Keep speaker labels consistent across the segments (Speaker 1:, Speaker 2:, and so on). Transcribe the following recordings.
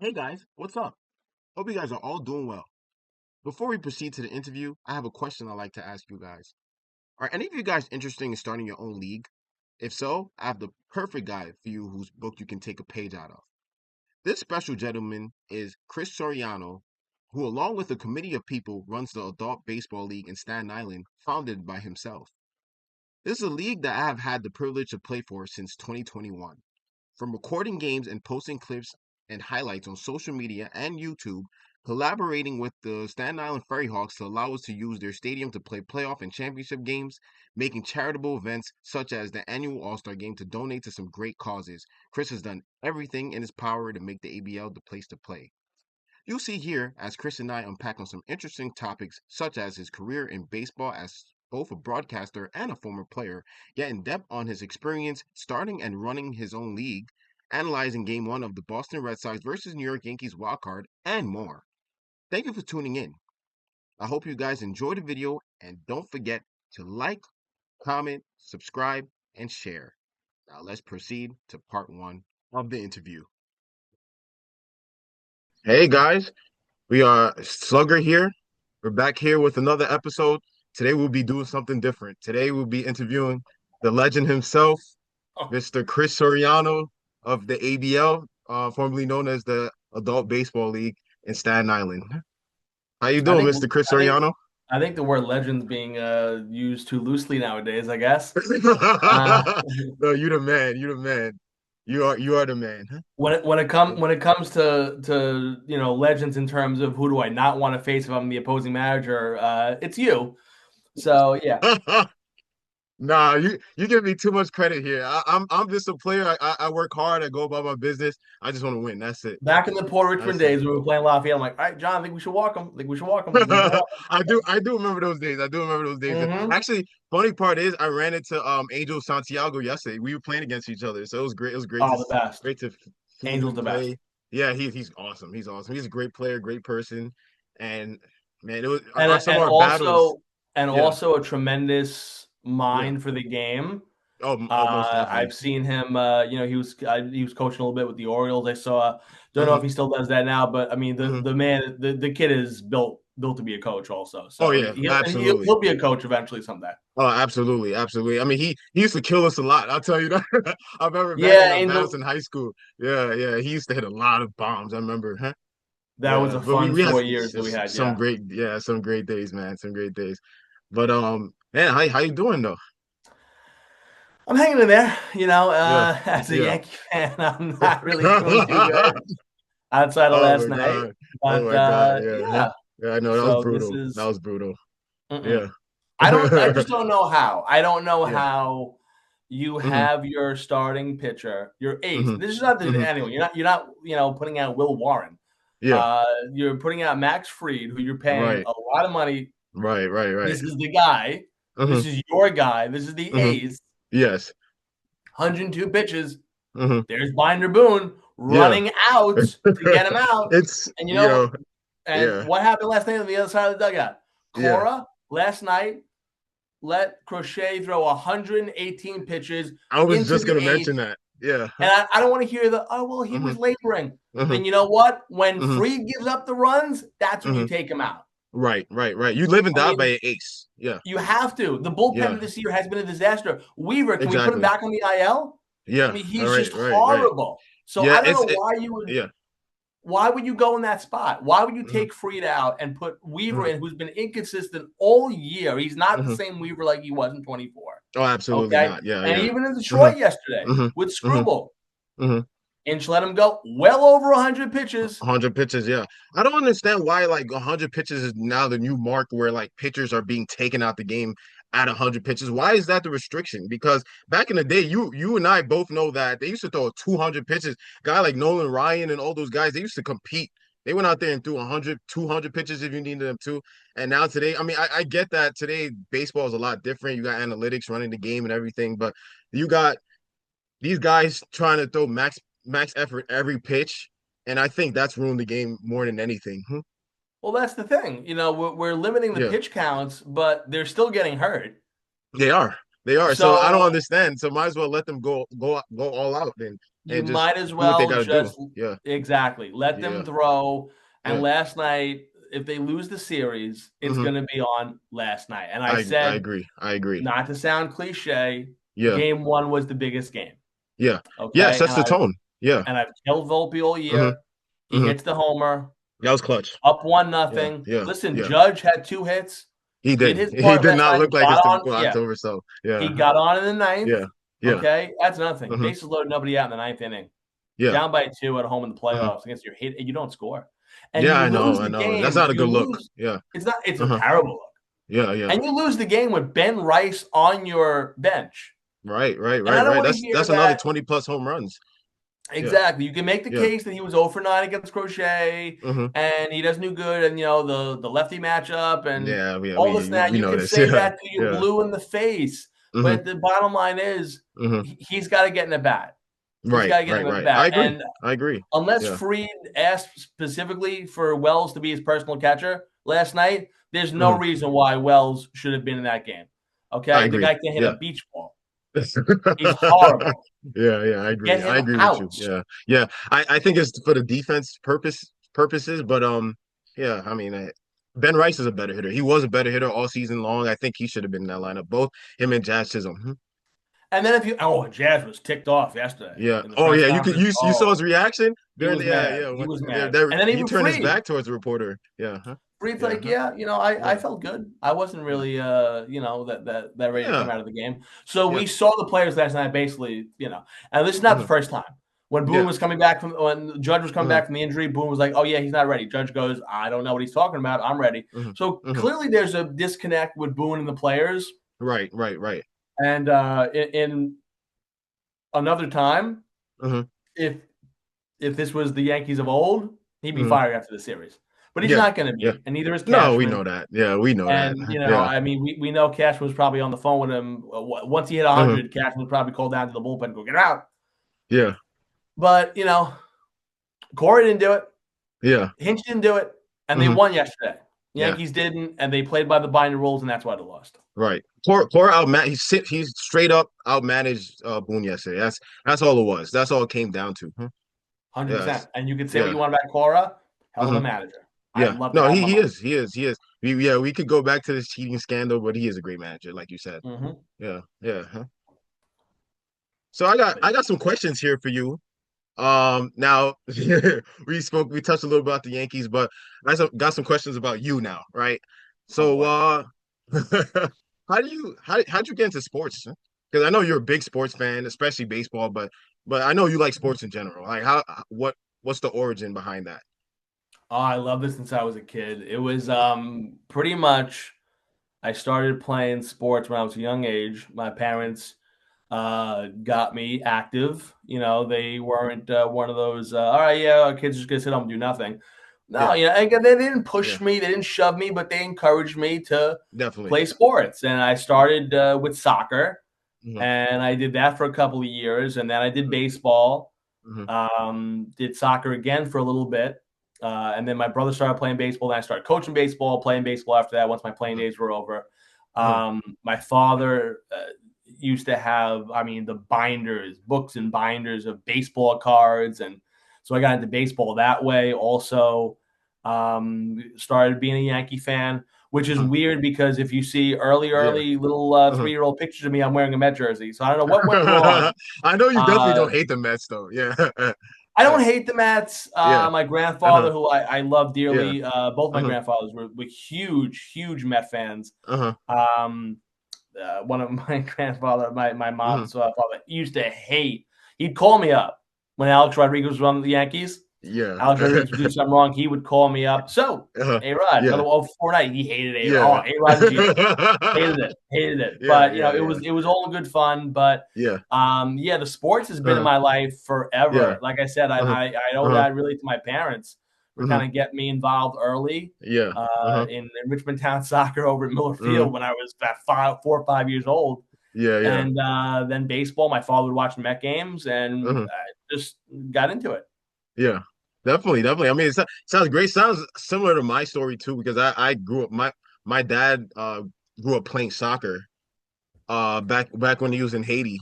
Speaker 1: Hey guys, what's up? Hope you guys are all doing well. Before we proceed to the interview, I have a question I'd like to ask you guys. Are any of you guys interested in starting your own league? If so, I have the perfect guy for you whose book you can take a page out of. This special gentleman is Chris Soriano, who, along with a committee of people, runs the Adult Baseball League in Staten Island, founded by himself. This is a league that I have had the privilege to play for since 2021. From recording games and posting clips and highlights on social media and YouTube, collaborating with the Staten Island Ferry Hawks to allow us to use their stadium to play playoff and championship games, making charitable events such as the annual All-Star Game to donate to some great causes. Chris has done everything in his power to make the ABL the place to play. You'll see here as Chris and I unpack on some interesting topics, such as his career in baseball as both a broadcaster and a former player, get in depth on his experience starting and running his own league, analyzing game one of the Boston Red Sox versus New York Yankees wildcard, and more. Thank you for tuning in. I hope you guys enjoy the video and don't forget to like, comment, subscribe, and share. Now let's proceed to part one of the interview. Hey guys, we are Slugger here. We're back here with another episode. Today we'll be doing something different. Today we'll be interviewing the legend himself,
Speaker 2: Oh,
Speaker 1: Mr. Chris Soriano of the ABL, formerly known as the Adult Baseball League in Staten Island. How you
Speaker 2: I
Speaker 1: doing,
Speaker 2: think
Speaker 1: Mr. Chris
Speaker 2: I think
Speaker 1: Soriano?
Speaker 2: I think the word legend's being used too loosely nowadays, I guess. Uh,
Speaker 1: No, you the man. You the man. You are the man.
Speaker 2: when it comes to legends in terms of who do I not want to face if I'm the opposing manager, it's you. So yeah,
Speaker 1: Nah, you give me too much credit here. I'm just a player. I work hard. I go about my business. I just want to win. That's it.
Speaker 2: back in the Port Richmond
Speaker 1: That's it.
Speaker 2: days when we were playing Lafayette, I'm like, all right, John, I think we should walk him. I think we should walk him. I think we should walk
Speaker 1: I do remember those days. I do remember those days.
Speaker 2: him.
Speaker 1: Actually, funny part is I ran into Angel Santiago yesterday. We were playing against each other, so it was great. It was
Speaker 2: Oh, the best.
Speaker 1: great to see
Speaker 2: Angel's
Speaker 1: him
Speaker 2: the best.
Speaker 1: play. Yeah, he's awesome. He's awesome. He's a great player, great person, and man, it was
Speaker 2: and
Speaker 1: some of
Speaker 2: and
Speaker 1: our battles.
Speaker 2: also and
Speaker 1: Yeah,
Speaker 2: also a tremendous
Speaker 1: yeah.
Speaker 2: mind for the game.
Speaker 1: Oh, most
Speaker 2: I've
Speaker 1: definitely.
Speaker 2: seen him. He was coaching a little bit with the Orioles. I saw. Don't know
Speaker 1: Hmm.
Speaker 2: if he still does that now, but I mean the
Speaker 1: Hmm.
Speaker 2: the man, the kid is built to be a coach also.
Speaker 1: Oh
Speaker 2: So
Speaker 1: yeah,
Speaker 2: he'll
Speaker 1: absolutely.
Speaker 2: he'll be a coach eventually someday.
Speaker 1: Oh, absolutely, absolutely. I mean, he used to kill us a lot. I'll tell you that. I remember back in
Speaker 2: Yeah,
Speaker 1: the battles
Speaker 2: Angel.
Speaker 1: in high school. Yeah, yeah. He used to hit a lot of bombs. I remember. Huh?
Speaker 2: That was
Speaker 1: Yeah,
Speaker 2: a
Speaker 1: but we
Speaker 2: fun
Speaker 1: we had
Speaker 2: 4 years that we had. Yeah,
Speaker 1: some great days, man. Some great days. But man, how you doing though?
Speaker 2: I'm hanging in there.
Speaker 1: Yeah,
Speaker 2: As a
Speaker 1: yeah.
Speaker 2: Yankee fan, I'm not really doing too good outside of
Speaker 1: Oh
Speaker 2: last
Speaker 1: my
Speaker 2: night.
Speaker 1: God. Oh
Speaker 2: But
Speaker 1: my God. Yeah. Huh?
Speaker 2: yeah,
Speaker 1: Yeah, I know that was
Speaker 2: so this
Speaker 1: brutal. That
Speaker 2: is.
Speaker 1: was brutal.
Speaker 2: Mm-mm.
Speaker 1: Yeah.
Speaker 2: I just don't know how. I don't know
Speaker 1: Yeah.
Speaker 2: how you
Speaker 1: Hmm.
Speaker 2: have your starting pitcher, your ace.
Speaker 1: Hmm.
Speaker 2: This is not
Speaker 1: Hmm.
Speaker 2: anyone. You're not putting out Will Warren.
Speaker 1: Yeah.
Speaker 2: You're putting out Max Fried, who you're paying
Speaker 1: Right.
Speaker 2: a lot of money.
Speaker 1: Right. Right. Right.
Speaker 2: This is the guy.
Speaker 1: Hmm.
Speaker 2: This is your guy. This is the
Speaker 1: Hmm.
Speaker 2: ace.
Speaker 1: Yes.
Speaker 2: 102 pitches.
Speaker 1: Hmm.
Speaker 2: There's Binder Boone
Speaker 1: Yeah.
Speaker 2: running out to get him out.
Speaker 1: It's
Speaker 2: And you know what?
Speaker 1: yo,
Speaker 2: And
Speaker 1: yeah,
Speaker 2: what happened last night on the other side of the dugout?
Speaker 1: yeah.
Speaker 2: Cora last night let Crochet throw 118 pitches
Speaker 1: I was
Speaker 2: into
Speaker 1: just
Speaker 2: the
Speaker 1: gonna
Speaker 2: eighth.
Speaker 1: mention that. Yeah.
Speaker 2: And I don't want to hear well, he
Speaker 1: Hmm.
Speaker 2: was laboring.
Speaker 1: Hmm.
Speaker 2: Then you know what? When
Speaker 1: Hmm.
Speaker 2: Freed gives up the runs, that's when you
Speaker 1: Hmm.
Speaker 2: take him out.
Speaker 1: Right, right, right. You live and
Speaker 2: I
Speaker 1: die by
Speaker 2: mean,
Speaker 1: an ace. Yeah,
Speaker 2: you have to. The bullpen
Speaker 1: yeah,
Speaker 2: this year has been a disaster. Weaver, can we put him
Speaker 1: exactly.
Speaker 2: back on the IL? I
Speaker 1: Yeah.
Speaker 2: mean,
Speaker 1: All
Speaker 2: he's
Speaker 1: right,
Speaker 2: just
Speaker 1: right, right.
Speaker 2: horrible. So
Speaker 1: Yeah,
Speaker 2: I don't know why would you go in that spot? Why would you
Speaker 1: hmm
Speaker 2: take Freed out and put Weaver
Speaker 1: hmm
Speaker 2: in, who's been inconsistent all year? He's not the
Speaker 1: hmm
Speaker 2: same Weaver like he was in 24.
Speaker 1: Oh, absolutely
Speaker 2: Okay.
Speaker 1: not. Yeah,
Speaker 2: And
Speaker 1: yeah.
Speaker 2: even in
Speaker 1: Hmm.
Speaker 2: Detroit yesterday
Speaker 1: Hmm.
Speaker 2: with
Speaker 1: Hmm.
Speaker 2: Screwball,
Speaker 1: Hmm.
Speaker 2: Inch let him go well over 100 pitches.
Speaker 1: 100 pitches, yeah. I don't understand why like 100 pitches is now the new mark where like pitchers are being taken out the game at 100 pitches. Why is that the restriction? Because back in the day, you and I both know that they used to throw 200 pitches. Guy like Nolan Ryan and all those guys, they used to compete. They went out there and threw 100, 200 pitches if you needed them to. And now today, I mean, I get that today baseball is a lot different. You got analytics running the game and everything, but you got these guys trying to throw max effort every pitch, and I think that's ruined the game more than anything.
Speaker 2: Well, that's the thing. We're limiting the
Speaker 1: Yeah,
Speaker 2: pitch counts, but they're still getting hurt.
Speaker 1: they are. They are. So I don't
Speaker 2: So
Speaker 1: understand. So might as well let them go all out then.
Speaker 2: You
Speaker 1: and just
Speaker 2: might as
Speaker 1: do what they
Speaker 2: well
Speaker 1: got to do.
Speaker 2: just
Speaker 1: Yeah,
Speaker 2: exactly let them
Speaker 1: yeah,
Speaker 2: throw. And
Speaker 1: yeah.
Speaker 2: last night, if they lose the series, it's
Speaker 1: Hmm.
Speaker 2: going to be on last night. And I
Speaker 1: I
Speaker 2: said,
Speaker 1: agree. I agree.
Speaker 2: not to sound cliche,
Speaker 1: Yeah,
Speaker 2: game one was the biggest game.
Speaker 1: yeah, yeah. It
Speaker 2: Okay.
Speaker 1: sets the tone. Yeah.
Speaker 2: I've killed Volpe all
Speaker 1: Hmm.
Speaker 2: year. He
Speaker 1: Hmm.
Speaker 2: hits the homer,
Speaker 1: That was clutch.
Speaker 2: up one
Speaker 1: Yeah,
Speaker 2: nothing.
Speaker 1: yeah,
Speaker 2: Listen,
Speaker 1: yeah.
Speaker 2: Judge had two hits,
Speaker 1: He
Speaker 2: did
Speaker 1: did.
Speaker 2: his
Speaker 1: He
Speaker 2: part
Speaker 1: did
Speaker 2: last
Speaker 1: not
Speaker 2: night,
Speaker 1: look like
Speaker 2: got
Speaker 1: it's
Speaker 2: on. Yeah,
Speaker 1: October. So
Speaker 2: he
Speaker 1: yeah,
Speaker 2: got on in the ninth.
Speaker 1: yeah, yeah.
Speaker 2: Okay, that's another thing.
Speaker 1: Hmm.
Speaker 2: Bases loaded, nobody out in the ninth inning.
Speaker 1: Yeah.
Speaker 2: Down by two at home in the
Speaker 1: Uh-huh.
Speaker 2: playoffs against your hit, and you don't score, and
Speaker 1: Yeah,
Speaker 2: you
Speaker 1: I know,
Speaker 2: lose
Speaker 1: I
Speaker 2: the
Speaker 1: know. That's
Speaker 2: game.
Speaker 1: not a
Speaker 2: You
Speaker 1: good look.
Speaker 2: lose.
Speaker 1: Yeah.
Speaker 2: It's not. It's a
Speaker 1: Uh-huh.
Speaker 2: terrible look,
Speaker 1: Yeah, yeah.
Speaker 2: and you lose the game with Ben Rice on your bench.
Speaker 1: Right, right,
Speaker 2: And I
Speaker 1: right,
Speaker 2: don't
Speaker 1: right.
Speaker 2: want to hear
Speaker 1: That's another
Speaker 2: that.
Speaker 1: 20 plus home runs. Yeah,
Speaker 2: Exactly. You can make the
Speaker 1: yeah.
Speaker 2: case that he was 0 for 9 against Crochet
Speaker 1: Mm-hmm.
Speaker 2: and he doesn't do good, and the lefty matchup and
Speaker 1: Yeah, yeah,
Speaker 2: all this and that.
Speaker 1: we
Speaker 2: You
Speaker 1: know
Speaker 2: could
Speaker 1: this.
Speaker 2: say
Speaker 1: Yeah,
Speaker 2: that to you
Speaker 1: yeah.
Speaker 2: blue in the face.
Speaker 1: Mm-hmm.
Speaker 2: But the bottom line is
Speaker 1: Mm-hmm.
Speaker 2: he's got to get in the bat. He's
Speaker 1: Right,
Speaker 2: got to get
Speaker 1: right,
Speaker 2: in the
Speaker 1: right. I
Speaker 2: bat.
Speaker 1: agree.
Speaker 2: And
Speaker 1: I agree.
Speaker 2: unless
Speaker 1: Yeah.
Speaker 2: Freed asked specifically for Wells to be his personal catcher last night, there's no
Speaker 1: Mm-hmm.
Speaker 2: reason why Wells should have been in that game.
Speaker 1: I
Speaker 2: Okay? The
Speaker 1: agree.
Speaker 2: guy can hit a
Speaker 1: Yeah.
Speaker 2: beach ball. He's horrible.
Speaker 1: Yeah, yeah,
Speaker 2: Get
Speaker 1: I
Speaker 2: him
Speaker 1: agree with you.
Speaker 2: out.
Speaker 1: Yeah. Yeah. I think it's for the defense purposes, but yeah, I mean, Ben Rice is a better hitter. He was a better hitter all season long. I think he should have been in that lineup. Both him and Jazz Chisholm. Hmm.
Speaker 2: And then if you Jazz was ticked off yesterday
Speaker 1: Yeah.
Speaker 2: in the
Speaker 1: Oh
Speaker 2: press
Speaker 1: yeah,
Speaker 2: conference.
Speaker 1: you saw
Speaker 2: Oh,
Speaker 1: his reaction
Speaker 2: he
Speaker 1: during
Speaker 2: was
Speaker 1: the yeah,
Speaker 2: mad.
Speaker 1: yeah,
Speaker 2: He
Speaker 1: when
Speaker 2: was mad. And then
Speaker 1: he
Speaker 2: even
Speaker 1: turned his
Speaker 2: Freed.
Speaker 1: back towards the reporter. Yeah. Huh?
Speaker 2: Freed's
Speaker 1: Yeah.
Speaker 2: like,
Speaker 1: Huh?
Speaker 2: yeah, I
Speaker 1: Yeah.
Speaker 2: felt good. I wasn't
Speaker 1: Yeah.
Speaker 2: really that ready to come
Speaker 1: Yeah.
Speaker 2: out of the game. So
Speaker 1: Yeah.
Speaker 2: we saw the players last night basically, and this is not the
Speaker 1: Hmm.
Speaker 2: first time. When Boone
Speaker 1: Yeah.
Speaker 2: was coming back from when Judge was coming
Speaker 1: Hmm.
Speaker 2: back from the injury, Boone was like, "Oh yeah, he's not ready." Judge goes, "I don't know what he's talking about. I'm ready."
Speaker 1: Hmm.
Speaker 2: So
Speaker 1: Hmm.
Speaker 2: clearly, there's a disconnect with Boone and the players.
Speaker 1: Right. Right. Right.
Speaker 2: And in another time,
Speaker 1: Hmm.
Speaker 2: if this was the Yankees of old, he'd be
Speaker 1: Hmm.
Speaker 2: fired after the series. But he's
Speaker 1: Yeah.
Speaker 2: not going to
Speaker 1: Yeah.
Speaker 2: be, and neither is
Speaker 1: No, we
Speaker 2: Cashman.
Speaker 1: know that. Yeah, we know that.
Speaker 2: And
Speaker 1: Yeah.
Speaker 2: I mean, we know Cashman was probably on the phone with him once he hit
Speaker 1: Hmm.
Speaker 2: 100. Cashman was probably called down to the bullpen and go get out.
Speaker 1: Yeah.
Speaker 2: But Corey didn't do it.
Speaker 1: Yeah.
Speaker 2: Hinch didn't do it, and they
Speaker 1: Hmm.
Speaker 2: won yesterday.
Speaker 1: Yeah.
Speaker 2: Yankees didn't, and they played by the binder rules, and that's why they lost.
Speaker 1: Right. Poor he's straight up outmanaged Boone yesterday. That's all it was. That's all it came down to. Huh? Yes.
Speaker 2: 100%. And you can say what
Speaker 1: Yeah.
Speaker 2: you want about Cora, hell of
Speaker 1: Hmm.
Speaker 2: a manager. I'd
Speaker 1: Yeah.
Speaker 2: love to
Speaker 1: No,
Speaker 2: have him on
Speaker 1: he
Speaker 2: my
Speaker 1: is. He is. We could go back to this cheating scandal, but he is a great manager, like you said.
Speaker 2: team. Mm-hmm.
Speaker 1: Yeah. Yeah. Huh? So
Speaker 2: But
Speaker 1: I got some questions here for you. Now we touched a little about the Yankees, but got some questions about you now, right?
Speaker 2: oh
Speaker 1: So
Speaker 2: boy.
Speaker 1: how'd you get into sports? Because I know you're a big sports fan, especially baseball, but I know you like sports in general. Like what's the origin behind that?
Speaker 2: Oh, I love this since I was a kid. It was pretty much I started playing sports when I was a young age. My parents got me active. They weren't one of those, all right, yeah, our kids are just gonna sit home and do nothing. No,
Speaker 1: Yeah,
Speaker 2: and again, they didn't push
Speaker 1: yeah,
Speaker 2: me, they didn't shove me, but they encouraged me to
Speaker 1: definitely.
Speaker 2: play sports. And I started with soccer,
Speaker 1: Hmm.
Speaker 2: and I did that for a couple of years, and then I did
Speaker 1: Hmm.
Speaker 2: baseball.
Speaker 1: Hmm.
Speaker 2: Did soccer again for a little bit. And then my brother started playing baseball. And I started coaching baseball, playing baseball after that, once my playing days were over.
Speaker 1: Hmm.
Speaker 2: My father used to have, I mean, the binders, books and binders of baseball cards. And so I got into baseball that way. Also, started being a Yankee fan, which is
Speaker 1: Hmm.
Speaker 2: weird because if you see
Speaker 1: Yeah.
Speaker 2: early little
Speaker 1: Hmm.
Speaker 2: 3-year-old pictures of me, I'm wearing a Met jersey. So I don't know what went wrong.
Speaker 1: I know you definitely
Speaker 2: Uh,
Speaker 1: don't hate the Mets though. Yeah.
Speaker 2: I
Speaker 1: Yeah.
Speaker 2: don't hate the Mets.
Speaker 1: Yeah.
Speaker 2: My
Speaker 1: Uh-huh.
Speaker 2: grandfather, who I love
Speaker 1: Yeah.
Speaker 2: dearly, both my
Speaker 1: Uh-huh.
Speaker 2: grandfathers were huge, huge Met fans.
Speaker 1: Uh-huh.
Speaker 2: Um, one of my grandfather, my
Speaker 1: Hmm.
Speaker 2: mom's father, used to hate. He'd call me up when Alex Rodriguez was on the Yankees.
Speaker 1: Yeah.
Speaker 2: Alex Rodriguez would do something wrong. He would call me up. So,
Speaker 1: Uh-huh.
Speaker 2: A-Rod,
Speaker 1: Yeah.
Speaker 2: another 0 night. He hated A-Rod.
Speaker 1: Yeah.
Speaker 2: Oh, A-Rod and Jeter. Hated it. Hated it.
Speaker 1: Yeah.
Speaker 2: But
Speaker 1: Yeah.
Speaker 2: it
Speaker 1: Yeah.
Speaker 2: was all good fun. But
Speaker 1: Yeah.
Speaker 2: yeah, the sports has been in
Speaker 1: Uh-huh.
Speaker 2: my life
Speaker 1: Yeah.
Speaker 2: forever. Like I said,
Speaker 1: Uh-huh.
Speaker 2: I owe
Speaker 1: Uh-huh.
Speaker 2: that really to my parents for
Speaker 1: Hmm.
Speaker 2: kind of getting me involved early
Speaker 1: Yeah. Uh-huh.
Speaker 2: in Richmond Town soccer over at Miller
Speaker 1: Hmm.
Speaker 2: Field when I was about 4 or 5 years old.
Speaker 1: Yeah. Yeah.
Speaker 2: And then baseball, my father would watch Met games, and
Speaker 1: Uh-huh.
Speaker 2: I just got into it.
Speaker 1: Yeah. Definitely. Definitely. I mean, sounds great. Sounds similar to my story too, because I grew up my dad grew up playing soccer back when he was in Haiti.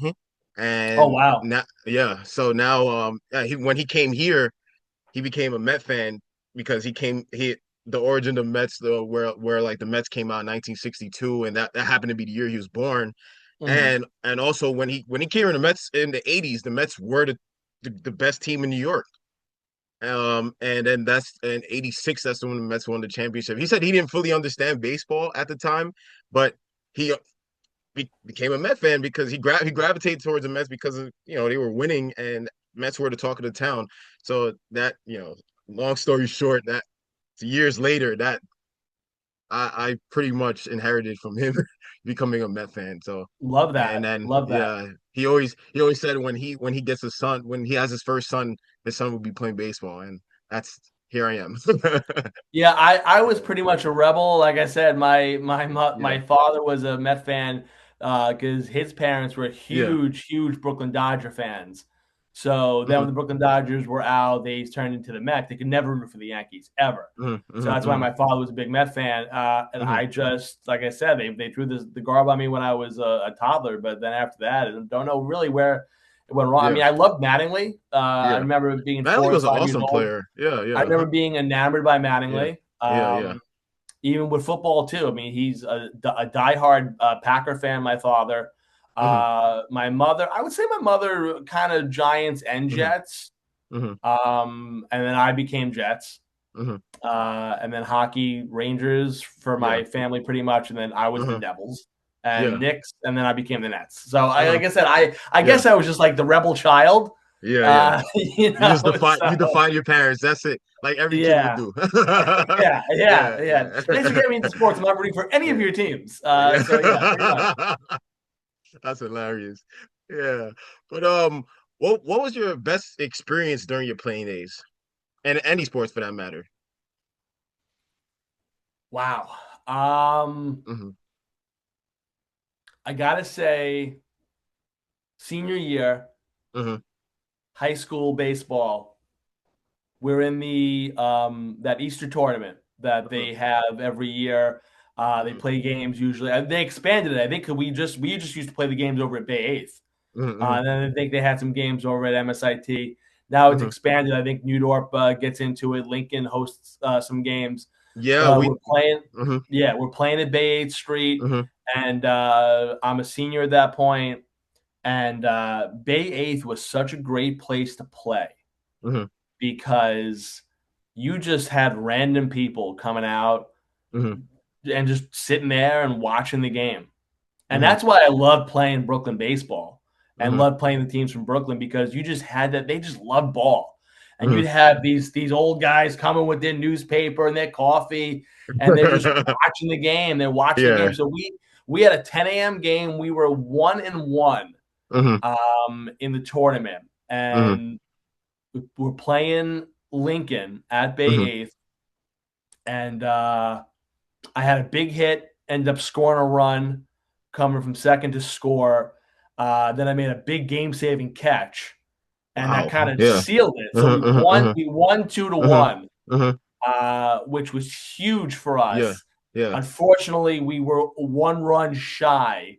Speaker 2: Oh
Speaker 1: and
Speaker 2: wow.
Speaker 1: now yeah, so now he when he came here, he became a Met fan because he the origin of Mets where like the Mets came out in 1962, and that happened to be the year he was born.
Speaker 2: Mhm.
Speaker 1: And also when he came in the Mets in the 80s, the Mets were the best team in New York. And then that's in 86, that's when the Mets won the championship. He said he didn't fully understand baseball at the time, but he became a Met fan because he gravitated towards the Mets because of, they were winning and Mets were the talk of the town. So that, long story short, that years later, that I pretty much inherited from him becoming a Met fan. So,
Speaker 2: Love
Speaker 1: and
Speaker 2: that.
Speaker 1: then
Speaker 2: Love that.
Speaker 1: yeah, he always said when he gets a son, when he has his first son, his son will be playing baseball, and that's here I am.
Speaker 2: Yeah, I was
Speaker 1: Yeah,
Speaker 2: pretty much a rebel. Like I said, my
Speaker 1: yeah,
Speaker 2: father was a Met fan because his parents were
Speaker 1: yeah.
Speaker 2: huge Brooklyn Dodger fans. So then when
Speaker 1: Hmm.
Speaker 2: the Brooklyn Dodgers were out, they turned into the Mets. They could never root for the Yankees ever.
Speaker 1: Hmm.
Speaker 2: So
Speaker 1: Hmm.
Speaker 2: that's why
Speaker 1: Hmm.
Speaker 2: my father was a big Met fan. And
Speaker 1: Hmm.
Speaker 2: I just, like I said, they threw the garb on me when I was a toddler. But then after that, I don't know really where it went wrong. I
Speaker 1: Yeah,
Speaker 2: mean, I loved Mattingly. I
Speaker 1: yeah.
Speaker 2: remember being
Speaker 1: Manley
Speaker 2: four or
Speaker 1: was an
Speaker 2: 5 years
Speaker 1: awesome
Speaker 2: old.
Speaker 1: player. Yeah,
Speaker 2: I
Speaker 1: yeah,
Speaker 2: remember being enamored by
Speaker 1: yeah,
Speaker 2: Mattingly.
Speaker 1: yeah, yeah.
Speaker 2: Even with football too. I mean, he's a diehard Packer fan. My father,
Speaker 1: Hmm.
Speaker 2: my mother. I would say my mother kind of Giants and
Speaker 1: Hmm.
Speaker 2: Jets.
Speaker 1: Hmm.
Speaker 2: And then I became Jets.
Speaker 1: Hmm.
Speaker 2: And then hockey Rangers for
Speaker 1: Yeah.
Speaker 2: my family pretty much, and then I was the
Speaker 1: Hmm.
Speaker 2: Devils and
Speaker 1: Yeah.
Speaker 2: Knicks, and then I became the Nets. So
Speaker 1: Uh-huh.
Speaker 2: like I said, I
Speaker 1: Yeah.
Speaker 2: guess I was just like the rebel child,
Speaker 1: Yeah, yeah.
Speaker 2: you
Speaker 1: You just
Speaker 2: know.
Speaker 1: define
Speaker 2: So
Speaker 1: you define your parents. That's it. Like every kid would
Speaker 2: yeah,
Speaker 1: do.
Speaker 2: yeah,
Speaker 1: Yeah,
Speaker 2: yeah.
Speaker 1: yeah.
Speaker 2: Thanks for getting me into sports. I'm not rooting for any of
Speaker 1: Yeah.
Speaker 2: your teams.
Speaker 1: Yeah.
Speaker 2: So yeah, pretty much.
Speaker 1: That's hilarious. Yeah. But what was your best experience during your playing days? And any sports for that matter.
Speaker 2: Wow. Um,
Speaker 1: Hmm.
Speaker 2: I gotta say, senior year,
Speaker 1: Hmm.
Speaker 2: high school baseball. We're in the that Easter tournament that
Speaker 1: Hmm.
Speaker 2: they have every year. They
Speaker 1: Hmm.
Speaker 2: play games usually. They expanded it. I think we just used to play the games over at Bay Eighth.
Speaker 1: Hmm.
Speaker 2: And then I think they had some games over at MSIT. Now it's
Speaker 1: Hmm.
Speaker 2: expanded. I think New Dorp gets into it. Lincoln hosts some games.
Speaker 1: Yeah,
Speaker 2: But
Speaker 1: we
Speaker 2: we're playing,
Speaker 1: hmm
Speaker 2: yeah, we're playing at Bay 8th Street,
Speaker 1: hmm
Speaker 2: and I'm a senior at that point. And Bay 8th was such a great place to play
Speaker 1: hmm
Speaker 2: because you just had random people coming out
Speaker 1: hmm
Speaker 2: and just sitting there and watching the game. And
Speaker 1: hmm
Speaker 2: that's why I love playing Brooklyn baseball and
Speaker 1: hmm
Speaker 2: love playing the teams from Brooklyn because you just had that they just love ball. And
Speaker 1: hmm
Speaker 2: you'd have these old guys coming with their newspaper and their coffee and they're just watching the game. They're watching the
Speaker 1: Yeah.
Speaker 2: game. So we had a 10 a.m. game. We were 1-1
Speaker 1: Hmm.
Speaker 2: in the tournament.
Speaker 1: Hmm.
Speaker 2: And we're playing Lincoln at Bay
Speaker 1: Hmm.
Speaker 2: 8th. And I had a big hit, ended up scoring a run, coming from second to score. Then I made a big game-saving catch, and that
Speaker 1: Wow.
Speaker 2: kind of
Speaker 1: Yeah.
Speaker 2: sealed it. So we
Speaker 1: Uh-huh, uh-huh,
Speaker 2: won.
Speaker 1: uh-huh,
Speaker 2: We won 2 to
Speaker 1: uh-huh,
Speaker 2: 1,
Speaker 1: uh-huh.
Speaker 2: which was huge for
Speaker 1: Yeah.
Speaker 2: us.
Speaker 1: Yeah.
Speaker 2: Unfortunately, we were one run shy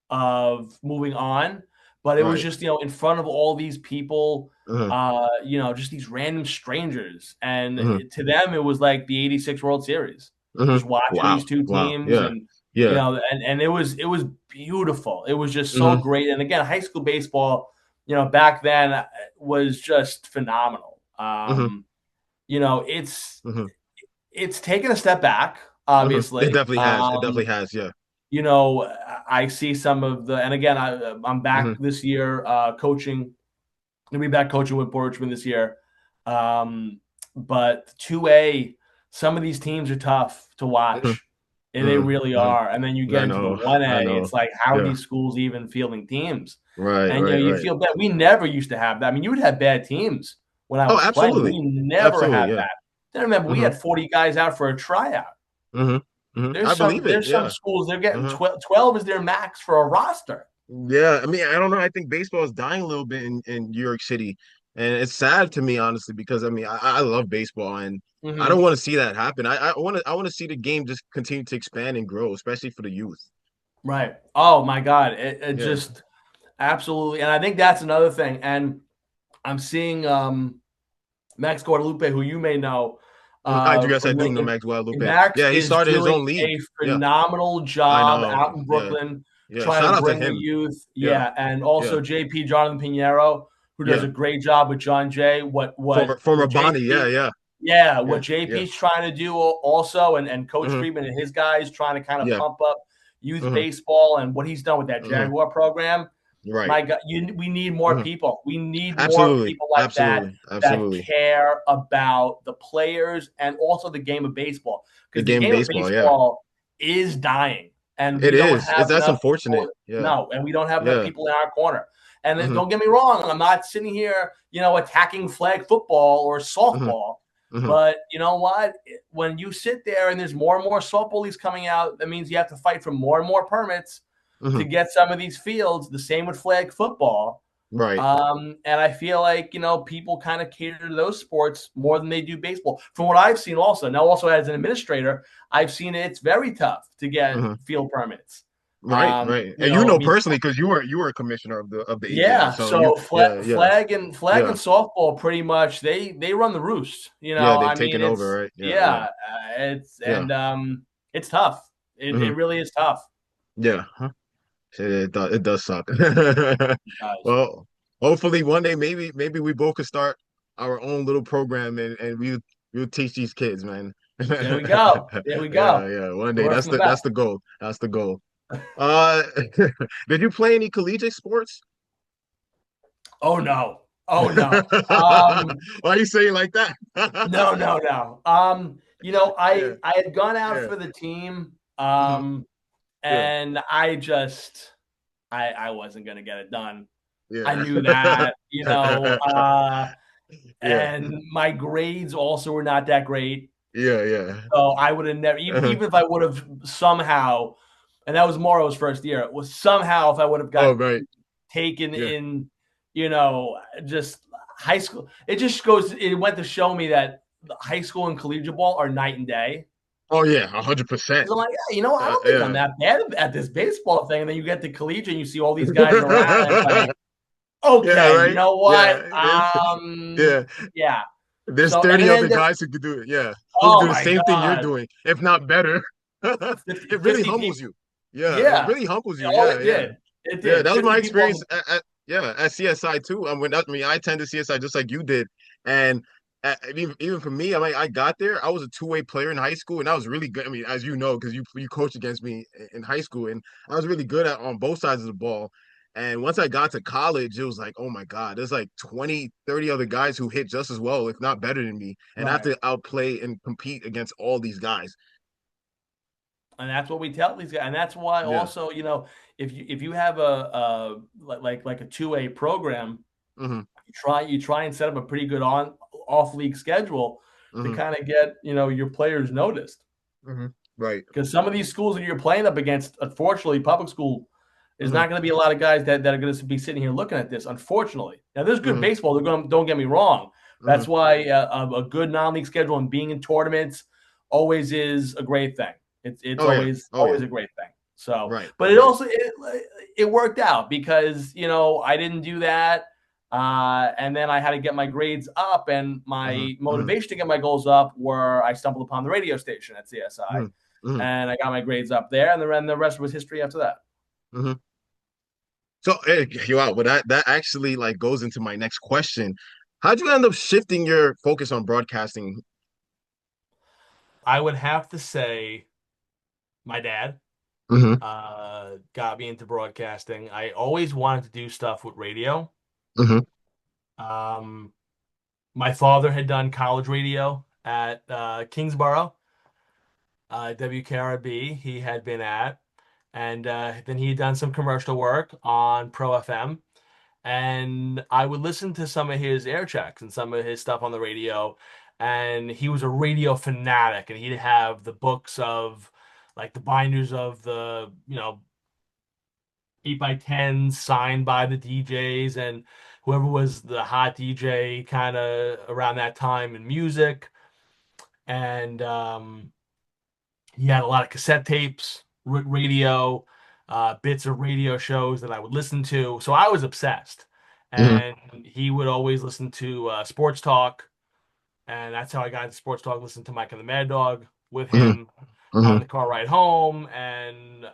Speaker 2: of moving on, but it was
Speaker 1: Right.
Speaker 2: just in front of all these people,
Speaker 1: Uh-huh,
Speaker 2: just these random strangers, and
Speaker 1: uh-huh,
Speaker 2: to them it was like the '86 World Series,
Speaker 1: uh-huh.
Speaker 2: just watching these
Speaker 1: Wow.
Speaker 2: two
Speaker 1: Wow.
Speaker 2: teams,
Speaker 1: Yeah.
Speaker 2: and
Speaker 1: Yeah.
Speaker 2: it was beautiful. It was just so
Speaker 1: Uh-huh,
Speaker 2: great, and again, high school baseball, back then was just phenomenal.
Speaker 1: uh-huh,
Speaker 2: It's taken a step back,
Speaker 1: uh-huh. It
Speaker 2: obviously.
Speaker 1: definitely has. It definitely has. Yeah.
Speaker 2: I see some of the, and again, I'm back
Speaker 1: Uh-huh,
Speaker 2: this year coaching. I'll be back coaching with Port Richmond this year. But 2A, some of these teams are tough to
Speaker 1: uh-huh,
Speaker 2: watch. And they
Speaker 1: uh-huh,
Speaker 2: really
Speaker 1: uh-huh.
Speaker 2: are. And then you get
Speaker 1: I
Speaker 2: into the
Speaker 1: know. I
Speaker 2: 1A,
Speaker 1: know.
Speaker 2: it's like, how are
Speaker 1: Yeah.
Speaker 2: these schools even fielding teams?
Speaker 1: Right.
Speaker 2: And
Speaker 1: Right.
Speaker 2: you
Speaker 1: Right.
Speaker 2: feel bad. We never used to have that. I mean, you would have bad teams when I
Speaker 1: Oh,
Speaker 2: was playing.
Speaker 1: absolutely.
Speaker 2: We never
Speaker 1: Absolutely.
Speaker 2: had
Speaker 1: Yeah.
Speaker 2: that. I remember we
Speaker 1: Uh-huh.
Speaker 2: had 40 guys out for a tryout.
Speaker 1: Uh-huh. Uh-huh.
Speaker 2: There's
Speaker 1: I
Speaker 2: some
Speaker 1: believe it.
Speaker 2: there's some
Speaker 1: Yeah.
Speaker 2: schools they're getting
Speaker 1: Uh-huh.
Speaker 2: 12 is their max for a roster.
Speaker 1: Yeah, I mean, I don't know. I think baseball is dying a little bit in New York City, and it's sad to me, honestly, because I mean, I love baseball, and I don't
Speaker 2: Hmm.
Speaker 1: want to see that happen. I want to see the game just continue to expand and grow, especially for the youth.
Speaker 2: Right. Oh my God. It
Speaker 1: Yeah.
Speaker 2: just Absolutely. And I think that's another thing. And I'm seeing Max Guadalupe, who you may know,
Speaker 1: I do guess I
Speaker 2: from
Speaker 1: do know
Speaker 2: LinkedIn.
Speaker 1: Max Guadalupe.
Speaker 2: Max
Speaker 1: Yeah, he
Speaker 2: is
Speaker 1: started his
Speaker 2: doing
Speaker 1: own league.
Speaker 2: a
Speaker 1: Yeah,
Speaker 2: phenomenal
Speaker 1: I
Speaker 2: job
Speaker 1: know.
Speaker 2: out in
Speaker 1: Yeah,
Speaker 2: Brooklyn
Speaker 1: yeah.
Speaker 2: trying to
Speaker 1: Shout out to
Speaker 2: bring the
Speaker 1: him.
Speaker 2: youth.
Speaker 1: Yeah,
Speaker 2: Yeah, and
Speaker 1: yeah,
Speaker 2: also JP Jonathan Pinheiro, who does a
Speaker 1: yeah.
Speaker 2: great job with John Jay.
Speaker 1: Former
Speaker 2: What
Speaker 1: Bonnie. Yeah,
Speaker 2: JP
Speaker 1: yeah,
Speaker 2: yeah,
Speaker 1: yeah,
Speaker 2: what
Speaker 1: yeah.
Speaker 2: JP's trying to do also, and Coach
Speaker 1: Hmm.
Speaker 2: Friedman and his guys trying to kind of
Speaker 1: Yeah.
Speaker 2: pump up youth
Speaker 1: Hmm.
Speaker 2: baseball and what he's done with that
Speaker 1: Hmm.
Speaker 2: Jaguar program.
Speaker 1: Right.
Speaker 2: My God, we need more
Speaker 1: Hmm.
Speaker 2: people. We need more
Speaker 1: Absolutely.
Speaker 2: people like that
Speaker 1: Absolutely.
Speaker 2: that
Speaker 1: Absolutely.
Speaker 2: care about the players and also the game of baseball,
Speaker 1: The
Speaker 2: because the
Speaker 1: game of
Speaker 2: game of
Speaker 1: baseball. Yeah,
Speaker 2: baseball is dying, and
Speaker 1: it
Speaker 2: we don't
Speaker 1: is.
Speaker 2: have
Speaker 1: It's that's
Speaker 2: enough
Speaker 1: unfortunate.
Speaker 2: people.
Speaker 1: Yeah.
Speaker 2: No, and we don't have enough
Speaker 1: Yeah.
Speaker 2: people in our corner. And then,
Speaker 1: Hmm.
Speaker 2: don't get me wrong, I'm not sitting here, attacking flag football or
Speaker 1: Hmm.
Speaker 2: softball.
Speaker 1: Hmm.
Speaker 2: But you know what? When you sit there and there's more and more softball leagues coming out, that means you have to fight for more and more permits
Speaker 1: Hmm.
Speaker 2: to get some of these fields. The same with flag football.
Speaker 1: Right.
Speaker 2: And I feel like, people kind of cater to those sports more than they do baseball. From what I've seen also, now also as an administrator, I've seen it's very tough to get
Speaker 1: Hmm.
Speaker 2: field permits.
Speaker 1: Right. Right. And
Speaker 2: I mean,
Speaker 1: personally because you were a commissioner of the AJL.
Speaker 2: yeah.
Speaker 1: So you
Speaker 2: So
Speaker 1: yeah, yeah,
Speaker 2: flag and
Speaker 1: yeah.
Speaker 2: softball pretty much they run the roost.
Speaker 1: Yeah, they've
Speaker 2: I mean
Speaker 1: taken over,
Speaker 2: it's
Speaker 1: right? Yeah, yeah.
Speaker 2: yeah, it's
Speaker 1: Yeah.
Speaker 2: and it's tough. It
Speaker 1: Hmm.
Speaker 2: really is tough.
Speaker 1: Yeah. Huh? It does suck.
Speaker 2: It does.
Speaker 1: Well, hopefully one day maybe we both could start our own little program and we'll teach these kids, man.
Speaker 2: There we go. There we
Speaker 1: Yeah,
Speaker 2: go.
Speaker 1: yeah. One day.
Speaker 2: Learn
Speaker 1: That's
Speaker 2: from the
Speaker 1: the
Speaker 2: best.
Speaker 1: goal. That's the goal. Uh did you play any collegiate sports?
Speaker 2: Oh no. Oh no.
Speaker 1: Why are you saying like that?
Speaker 2: No, no, no.
Speaker 1: Yeah,
Speaker 2: I had gone out
Speaker 1: yeah.
Speaker 2: for the team,
Speaker 1: Hmm. Yeah,
Speaker 2: and I wasn't gonna get it done. I
Speaker 1: yeah.
Speaker 2: knew that,
Speaker 1: Yeah,
Speaker 2: and my grades also were not that great.
Speaker 1: yeah, yeah.
Speaker 2: So I would have never,
Speaker 1: Uh-huh.
Speaker 2: even if I would have somehow, and that was Morrow's first year, it was somehow if I would have
Speaker 1: Oh,
Speaker 2: got
Speaker 1: right.
Speaker 2: taken
Speaker 1: Yeah.
Speaker 2: in, just high school. It went to show me that high school and collegiate ball are night and day.
Speaker 1: Oh, yeah, 100%.
Speaker 2: Because I'm like, yeah, I don't think I'm
Speaker 1: Yeah.
Speaker 2: that bad at this baseball thing. And then you get to collegiate and you see all these guys around, and it's like,
Speaker 1: Yeah,
Speaker 2: okay, you
Speaker 1: right.
Speaker 2: know what?
Speaker 1: Yeah. Yeah.
Speaker 2: Yeah.
Speaker 1: There's
Speaker 2: So, and
Speaker 1: 30
Speaker 2: then
Speaker 1: other
Speaker 2: ended up,
Speaker 1: guys who could do it. Yeah. Who could
Speaker 2: oh
Speaker 1: do the
Speaker 2: my
Speaker 1: same thing you're
Speaker 2: God,
Speaker 1: doing, if not better.
Speaker 2: 50,
Speaker 1: It really
Speaker 2: 50
Speaker 1: humbles
Speaker 2: people.
Speaker 1: you. Yeah, it
Speaker 2: Yeah.
Speaker 1: really humbles you.
Speaker 2: Oh,
Speaker 1: Yeah,
Speaker 2: it
Speaker 1: yeah.
Speaker 2: did. It
Speaker 1: Yeah,
Speaker 2: did.
Speaker 1: that was
Speaker 2: 50
Speaker 1: my
Speaker 2: people on
Speaker 1: experience
Speaker 2: the,
Speaker 1: at CSI too. I attended CSI just like you did, and even for me, I got there. I was a two-way player in high school, and I was really good. I mean, as you know, because you coached against me in high school, and I was really good at on both sides of the ball. And once I got to college, it was like, oh my God, there's like 20, 30 other guys who hit just as well, if not better than me. And I have
Speaker 2: right.
Speaker 1: to outplay and compete against all these guys.
Speaker 2: And that's what we tell these guys. And that's why
Speaker 1: Yeah.
Speaker 2: also, if you have a like a 2A program,
Speaker 1: Hmm.
Speaker 2: you try and set up a pretty good on off league schedule to
Speaker 1: Hmm.
Speaker 2: kind of get, your players noticed.
Speaker 1: Hmm. Right.
Speaker 2: Because some of these schools that you're playing up against, unfortunately, public school is
Speaker 1: Hmm.
Speaker 2: not going to be a lot of guys that are going to be sitting here looking at this. Unfortunately, now there's good
Speaker 1: Hmm.
Speaker 2: baseball. Don't get me wrong. That's
Speaker 1: Hmm.
Speaker 2: why a good non-league schedule and being in tournaments always is a great thing. It's
Speaker 1: Oh yeah.
Speaker 2: always
Speaker 1: Oh yeah.
Speaker 2: always a great thing. So,
Speaker 1: Right.
Speaker 2: but
Speaker 1: Right.
Speaker 2: it worked out because I didn't do that, and then I had to get my grades up, and
Speaker 1: Hmm.
Speaker 2: my
Speaker 1: Hmm.
Speaker 2: motivation to get my goals up were I stumbled upon the radio station at CSI,
Speaker 1: Hmm. Hmm.
Speaker 2: and I got my grades up there, and the rest was history after that.
Speaker 1: Hmm. So, wow, but that actually like goes into my next question. How'd you end up shifting your focus on broadcasting?
Speaker 2: I would have to say my dad
Speaker 1: Hmm.
Speaker 2: got me into broadcasting. I always wanted to do stuff with radio.
Speaker 1: Hmm.
Speaker 2: Um, my father had done college radio at Kingsborough, WKRB. He had been at, and then he had done some commercial work on Pro FM. And I would listen to some of his air checks and some of his stuff on the radio. And he was a radio fanatic, and he'd have the books of like the binders of the 8x10 signed by the DJs and whoever was the hot DJ kind of around that time in music. And he had a lot of cassette tapes, radio. bits of radio shows that I would listen to. So I was obsessed.
Speaker 1: Mhm.
Speaker 2: And he would always listen to sports talk. And that's how I got into sports talk, listening to Mike and the Mad Dog with
Speaker 1: Mhm.
Speaker 2: him on
Speaker 1: Mhm.
Speaker 2: the car ride home. And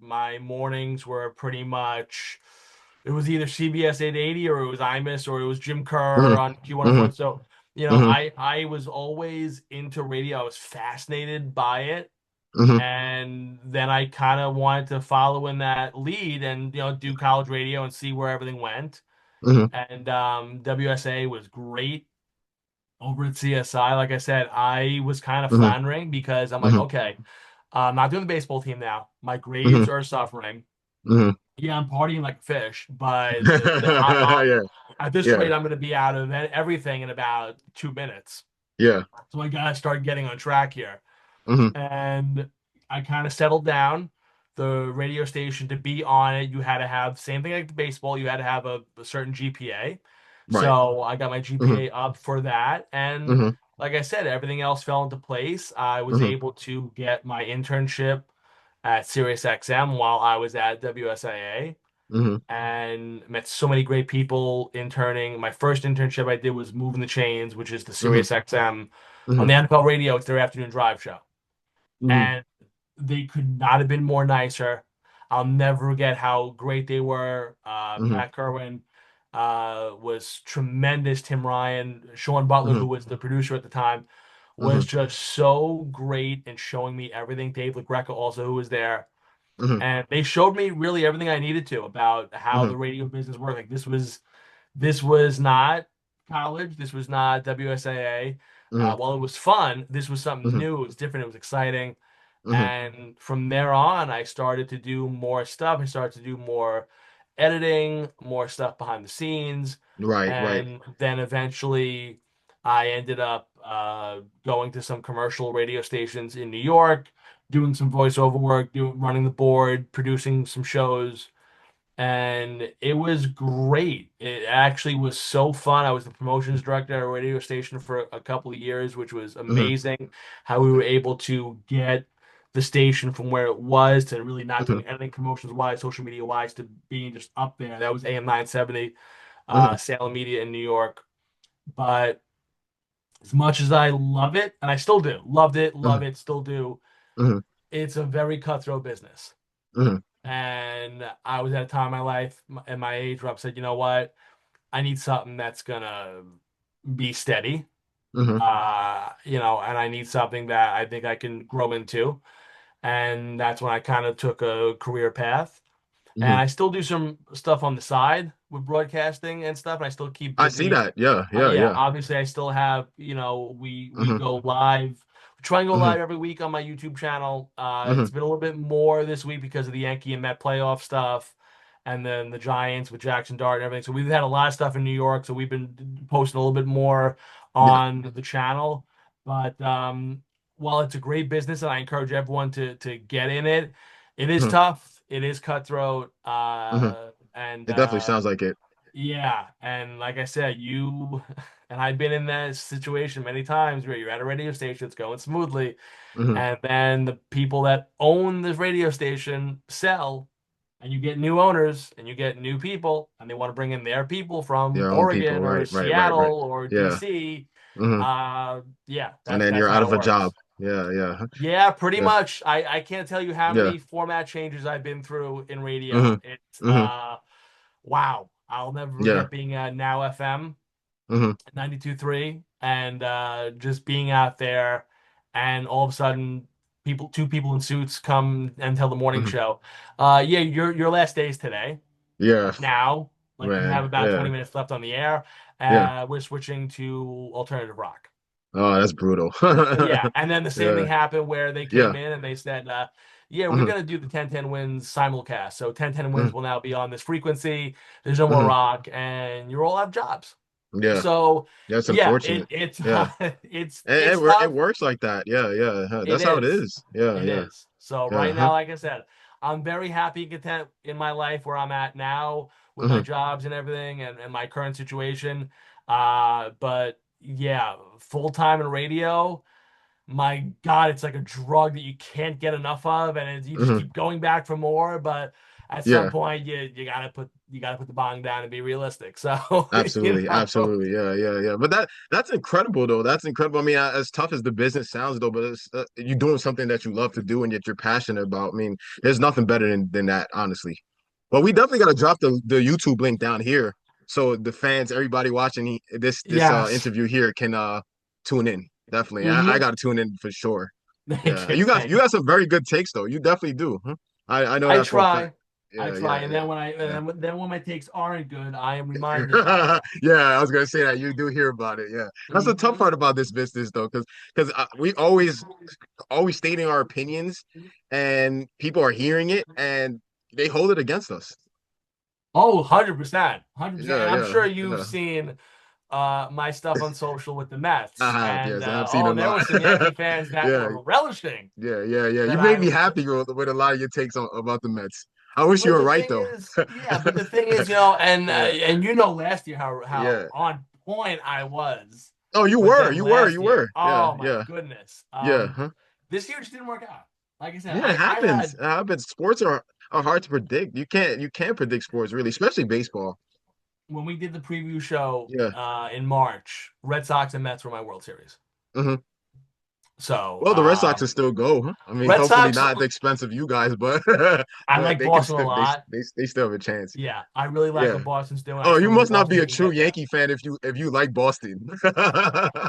Speaker 2: my mornings were pretty much, it was either CBS 880 or it was Imus or it was Jim Kerr
Speaker 1: Mhm.
Speaker 2: on Q104.
Speaker 1: Mhm.
Speaker 2: So,
Speaker 1: Mhm.
Speaker 2: I was always into radio. I was fascinated by it.
Speaker 1: Mhm.
Speaker 2: And then I kind of wanted to follow in that lead and, do college radio and see where everything went.
Speaker 1: Mhm.
Speaker 2: And WSA was great over at CSI. Like I said, I was kind of
Speaker 1: Mhm.
Speaker 2: floundering because I'm like,
Speaker 1: Mhm.
Speaker 2: okay, I'm not doing the baseball team now. My grades
Speaker 1: Mhm.
Speaker 2: are suffering.
Speaker 1: Mhm.
Speaker 2: Yeah, I'm partying like a fish, but
Speaker 1: Yeah.
Speaker 2: at this
Speaker 1: Yeah.
Speaker 2: rate, I'm going to be out of everything in about 2 minutes.
Speaker 1: Yeah.
Speaker 2: So I got to start getting on track here.
Speaker 1: Mhm.
Speaker 2: And I kind of settled down. The radio station, to be on it, you had to have same thing like the baseball. You had to have a certain GPA.
Speaker 1: Right.
Speaker 2: So I got my
Speaker 1: Mhm.
Speaker 2: GPA up for that, and
Speaker 1: Mhm.
Speaker 2: like I said, everything else fell into place. I was
Speaker 1: Mhm.
Speaker 2: able to get my internship at SiriusXM while I was at WSIA,
Speaker 1: Mhm.
Speaker 2: and met so many great people interning. My first internship I did was Moving the Chains, which is the
Speaker 1: Mhm.
Speaker 2: SiriusXM on
Speaker 1: Mhm.
Speaker 2: the NFL radio. It's their afternoon drive show,
Speaker 1: Mhm.
Speaker 2: and they could not have been more nicer. I'll never forget how great they were.
Speaker 1: Mhm.
Speaker 2: Pat Kerwin was tremendous. Tim Ryan, Sean Butler, who
Speaker 1: Mhm.
Speaker 2: was the producer at the time, was
Speaker 1: Mhm.
Speaker 2: just so great in showing me everything. Dave LaGreca also, who was there.
Speaker 1: Mhm.
Speaker 2: And they showed me really everything I needed to about how
Speaker 1: Mhm.
Speaker 2: the radio business worked. Like this was not college. This was not WSAA.
Speaker 1: Mhm.
Speaker 2: While it was fun, this was something
Speaker 1: Mhm.
Speaker 2: new. It was different. It was exciting.
Speaker 1: Mhm.
Speaker 2: And from there on, I started to do more stuff. I started to do more editing, more stuff behind the scenes.
Speaker 1: Right. Right.
Speaker 2: And then eventually I ended up going to some commercial radio stations in New York, doing some voiceover work, running the board, producing some shows, and it was great. It actually was so fun. I was the promotions director at a radio station for a couple of years, which was
Speaker 1: Mhm.
Speaker 2: amazing. How we were able to get the station from where it was to really not
Speaker 1: Mhm.
Speaker 2: doing anything promotions wise, social media wise, to being just up there. That was AM 970,
Speaker 1: Mhm.
Speaker 2: Salem Media in New York. But as much as I love it, and I still do, loved it, love
Speaker 1: Mhm.
Speaker 2: it, still do,
Speaker 1: Mhm.
Speaker 2: it's a very cutthroat business.
Speaker 1: Mhm.
Speaker 2: And I was at a time in my life and my age where I said, you know what? I need something that's gonna be steady.
Speaker 1: Mhm.
Speaker 2: And I need something that I think I can grow into. And that's when I kind of took a career path. And
Speaker 1: Mhm.
Speaker 2: I still do some stuff on the side with broadcasting and stuff, and I still keep
Speaker 1: I see
Speaker 2: busy.
Speaker 1: that. Yeah. Yeah.
Speaker 2: Yeah,
Speaker 1: Yeah.
Speaker 2: obviously I still have, we
Speaker 1: Mhm.
Speaker 2: go live. We try and go
Speaker 1: Mhm.
Speaker 2: live every week on my YouTube channel. It's
Speaker 1: Mhm.
Speaker 2: been a little bit more this week because of the Yankee and Met playoff stuff, and then the Giants with Jackson Dart and everything. So we've had a lot of stuff in New York, so we've been posting a little bit more
Speaker 1: Yeah.
Speaker 2: on the channel. But while it's a great business and I encourage everyone to get in it, it is
Speaker 1: Mhm.
Speaker 2: tough. It is cutthroat.
Speaker 1: Mhm.
Speaker 2: And
Speaker 1: It definitely sounds like it.
Speaker 2: Yeah, and like I said, you and I've been in that situation many times where you're at a radio station, it's going smoothly,
Speaker 1: Mhm.
Speaker 2: and then the people that own the radio station sell, and you get new owners and you get new people, and they want to bring in their people from
Speaker 1: Your own people.
Speaker 2: Oregon or
Speaker 1: Right. Right. Right. Right.
Speaker 2: Seattle or
Speaker 1: Yeah.
Speaker 2: DC.
Speaker 1: Mhm.
Speaker 2: Yeah,
Speaker 1: And
Speaker 2: that's
Speaker 1: then
Speaker 2: that's
Speaker 1: you're out
Speaker 2: how
Speaker 1: of
Speaker 2: it
Speaker 1: a job.
Speaker 2: works.
Speaker 1: Yeah. Yeah.
Speaker 2: Yeah, pretty
Speaker 1: Yeah.
Speaker 2: much. I can't tell you how
Speaker 1: Yeah.
Speaker 2: many format changes I've been through in radio.
Speaker 1: Mhm.
Speaker 2: It's
Speaker 1: Mhm.
Speaker 2: wow. I'll never
Speaker 1: Yeah.
Speaker 2: forget being at Now FM
Speaker 1: Mhm.
Speaker 2: 92.3 and just being out there, and all of a sudden two people in suits come and tell the morning
Speaker 1: Mhm.
Speaker 2: show, yeah, your last day is today,
Speaker 1: Yeah.
Speaker 2: like now, like you have
Speaker 1: Man.
Speaker 2: about 20
Speaker 1: Yeah.
Speaker 2: minutes left on the air.
Speaker 1: Yeah.
Speaker 2: We're switching to alternative rock.
Speaker 1: Oh, that's brutal.
Speaker 2: Yeah, and then the same thing
Speaker 1: Yeah.
Speaker 2: happened where they came
Speaker 1: Yeah.
Speaker 2: in and they said, "Yeah, we're
Speaker 1: Mhm.
Speaker 2: gonna do the 1010 wins simulcast. So 1010 wins
Speaker 1: Mhm.
Speaker 2: will now be on this frequency. There's no more
Speaker 1: Mhm.
Speaker 2: rock, and you all have jobs."
Speaker 1: Yeah.
Speaker 2: So,
Speaker 1: That's
Speaker 2: yeah,
Speaker 1: unfortunate.
Speaker 2: it's
Speaker 1: Yeah.
Speaker 2: it's
Speaker 1: It
Speaker 2: tough.
Speaker 1: works like that. Yeah. Yeah. Huh.
Speaker 2: It
Speaker 1: That's how it
Speaker 2: is.
Speaker 1: is. Yeah.
Speaker 2: It
Speaker 1: Yeah.
Speaker 2: is. So
Speaker 1: Yeah.
Speaker 2: right
Speaker 1: Huh.
Speaker 2: now, like I said, I'm very happy and content in my life where I'm at now with my
Speaker 1: Mhm.
Speaker 2: jobs and everything and my current situation. But yeah, full time in radio. my God, it's like a drug that you can't get enough of, and you just
Speaker 1: Hmm.
Speaker 2: keep going back for more. But at some
Speaker 1: Yeah.
Speaker 2: point, you gotta put the bong down and be realistic. So
Speaker 1: Absolutely, absolutely, yeah, yeah, yeah. But that's incredible, though. That's incredible. I mean, as tough as the business sounds, though, but it's you're doing something that you love to do and yet you're passionate about. I mean, there's nothing better than that, honestly. But we definitely got to drop the YouTube link down here so the fans, everybody watching this
Speaker 2: yes.
Speaker 1: interview here can tune in. Definitely, I
Speaker 2: Hmm.
Speaker 1: got to tune in for sure.
Speaker 2: Thank
Speaker 1: Yeah,
Speaker 2: you.
Speaker 1: you
Speaker 2: Thank.
Speaker 1: got some very good takes, though. You definitely do. Huh? I know
Speaker 2: I
Speaker 1: that for a fact.
Speaker 2: try. I
Speaker 1: Yeah,
Speaker 2: try,
Speaker 1: yeah,
Speaker 2: and
Speaker 1: yeah,
Speaker 2: then
Speaker 1: yeah.
Speaker 2: then when my takes aren't good, I am reminded by them.
Speaker 1: Yeah, I was gonna say that you do hear about it. Yeah, that's the tough
Speaker 2: Hmm.
Speaker 1: part about this business, though, because we always stating our opinions, and people are hearing it, and they hold it against us.
Speaker 2: Oh, 100%. 100%.
Speaker 1: Yeah,
Speaker 2: And I'm
Speaker 1: yeah,
Speaker 2: sure you've
Speaker 1: yeah.
Speaker 2: seen my stuff on social with the
Speaker 1: I
Speaker 2: Mets.
Speaker 1: have,
Speaker 2: And
Speaker 1: yes, I have seen a
Speaker 2: there
Speaker 1: lot.
Speaker 2: were some Yankee fans that
Speaker 1: Yeah,
Speaker 2: were relishing
Speaker 1: yeah, yeah, yeah. You
Speaker 2: that
Speaker 1: made
Speaker 2: I
Speaker 1: me happy with a lot of your takes about the Mets. I wish you
Speaker 2: but
Speaker 1: were
Speaker 2: the
Speaker 1: right
Speaker 2: thing
Speaker 1: though.
Speaker 2: is, yeah, but the thing is,
Speaker 1: Yeah,
Speaker 2: and last year how
Speaker 1: yeah.
Speaker 2: on point I was
Speaker 1: Oh, you
Speaker 2: with
Speaker 1: were,
Speaker 2: them
Speaker 1: you were,
Speaker 2: last
Speaker 1: you
Speaker 2: year.
Speaker 1: were. Yeah,
Speaker 2: Oh my
Speaker 1: yeah,
Speaker 2: goodness.
Speaker 1: yeah. Huh?
Speaker 2: This year just didn't work out. Like I said,
Speaker 1: Yeah, it
Speaker 2: I
Speaker 1: happens.
Speaker 2: had
Speaker 1: It happens. Sports are hard to predict. You can't predict sports really, especially baseball.
Speaker 2: when we did the preview show
Speaker 1: Yeah.
Speaker 2: in March, Red Sox and Mets were my World Series.
Speaker 1: Hmm.
Speaker 2: So
Speaker 1: Well, the Red Sox will still go. Huh? I mean,
Speaker 2: Red
Speaker 1: hopefully
Speaker 2: Sox,
Speaker 1: not at the expense of you guys, but
Speaker 2: I
Speaker 1: but
Speaker 2: like
Speaker 1: they can
Speaker 2: Boston a
Speaker 1: still
Speaker 2: lot.
Speaker 1: they still have a chance.
Speaker 2: Yeah, I really like
Speaker 1: Yeah.
Speaker 2: what Boston's doing. I
Speaker 1: Oh, you
Speaker 2: still think
Speaker 1: must not be
Speaker 2: Boston
Speaker 1: a
Speaker 2: can
Speaker 1: true
Speaker 2: get there.
Speaker 1: Yankee fan if you like Boston